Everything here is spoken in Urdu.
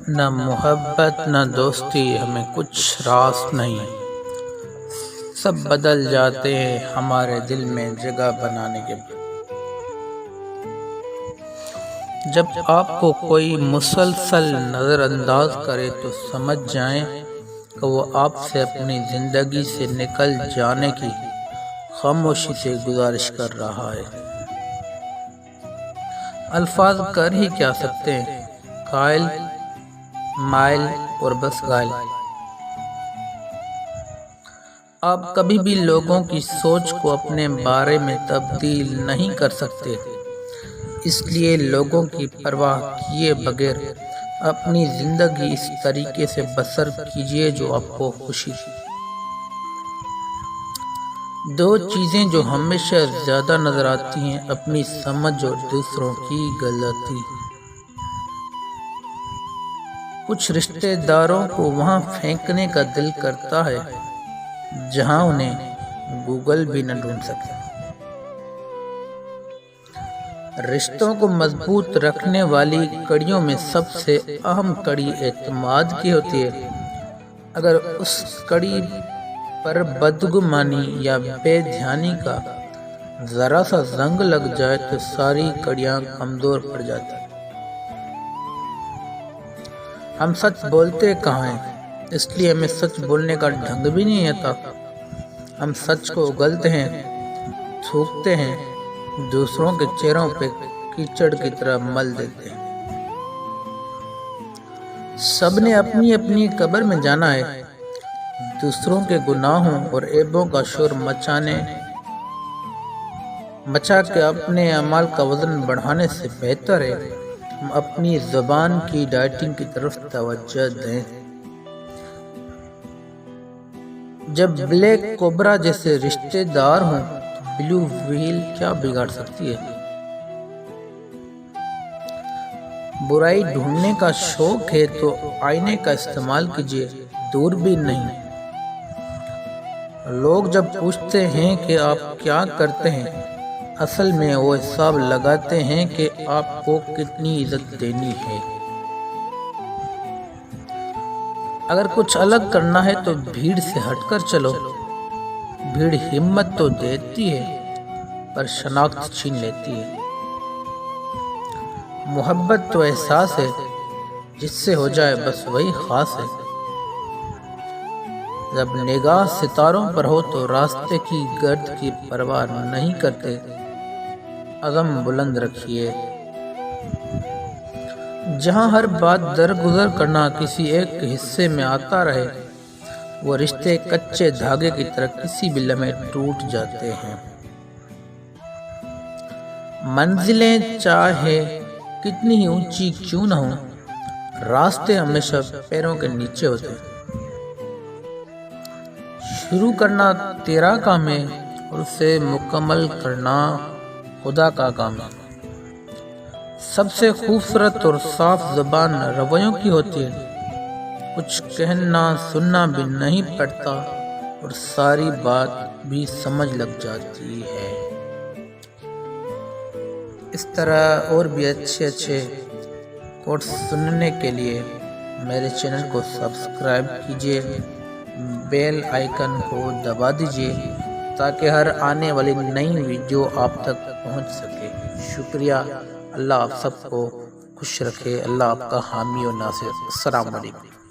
نہ محبت نہ دوستی ہمیں کچھ راس نہیں، سب بدل جاتے ہیں ہمارے دل میں جگہ بنانے کے بعد۔ جب آپ کو کوئی مسلسل نظر انداز کرے تو سمجھ جائیں کہ وہ آپ سے اپنی زندگی سے نکل جانے کی خاموشی سے گزارش کر رہا ہے۔ الفاظ کر ہی کیا سکتے ہیں، قائل، مائل اور بس گائل۔ آپ کبھی بھی لوگوں کی سوچ کو اپنے بارے میں تبدیل نہیں کر سکتے، اس لیے لوگوں کی پرواہ کیے بغیر اپنی زندگی اس طریقے سے بسر کیجیے جو آپ کو خوشی دے۔ دو چیزیں جو ہمیشہ زیادہ نظر آتی ہیں، اپنی سمجھ اور دوسروں کی غلطی۔ کچھ رشتہ داروں کو وہاں پھینکنے کا دل کرتا ہے جہاں انہیں گوگل بھی نہ ڈھونڈ سکے۔ رشتوں کو مضبوط رکھنے والی کڑیوں میں سب سے اہم کڑی اعتماد کی ہوتی ہے۔ اگر اس کڑی پر بدگمانی یا بے دھیانی کا ذرا سا زنگ لگ جائے تو ساری کڑیاں کمزور پڑ جاتی ہیں۔ ہم سچ بولتے کہاں ہیں، اس لیے ہمیں سچ بولنے کا ڈھنگ بھی نہیں آتا۔ ہم سچ کو اگلتے ہیں، تھوکتے ہیں، دوسروں کے چہروں پہ کیچڑ کی طرح مل دیتے ہیں۔ سب نے اپنی اپنی قبر میں جانا ہے۔ دوسروں کے گناہوں اور عیبوں کا شور مچا کے اپنے اعمال کا وزن بڑھانے سے بہتر ہے ہم اپنی زبان کی ڈائٹنگ کی طرف توجہ دیں۔ جب بلیک کوبرا جیسے رشتہ دار ہوں تو بلو ویل کیا بگاڑ سکتی ہے۔ برائی ڈھونڈنے کا شوق ہے تو آئینے کا استعمال کیجیے، دوربین نہیں۔ لوگ جب پوچھتے ہیں کہ آپ کیا کرتے ہیں، اصل میں وہ حساب لگاتے ہیں کہ آپ کو کتنی عزت دینی ہے۔ اگر کچھ الگ کرنا ہے تو بھیڑ سے ہٹ کر چلو۔ بھیڑ ہمت تو دیتی ہے پر شناخت چھین لیتی ہے۔ محبت تو احساس ہے، جس سے ہو جائے بس وہی خاص ہے۔ جب نگاہ ستاروں پر ہو تو راستے کی گرد کی پرواہ نہیں کرتے، عزم بلند رکھیے۔ جہاں ہر بات درگزر کرنا کسی ایک حصے میں آتا رہے، وہ رشتے کچے دھاگے کی طرح کسی بھی لمحے ٹوٹ جاتے ہیں۔ منزلیں چاہے کتنی ہی اونچی کیوں نہ ہوں، راستے ہمیشہ پیروں کے نیچے ہوتے ہیں۔ شروع کرنا تیرا کام ہے اور اسے مکمل کرنا خدا کا کام ہے۔ سب سے خوبصورت اور صاف زبان رویوں کی ہوتی ہے۔ کچھ کہنا سننا بھی نہیں پڑتا اور ساری بات بھی سمجھ لگ جاتی ہے۔ اس طرح اور بھی اچھے کوٹس سننے کے لیے میرے چینل کو سبسکرائب کیجیے، بیل آئیکن کو دبا دیجیے تاکہ ہر آنے والی نئی ویڈیو آپ تک پہنچ سکے۔ شکریہ۔ اللہ آپ سب کو خوش رکھے۔ اللہ آپ کا حامی و ناصر۔ السلام علیکم۔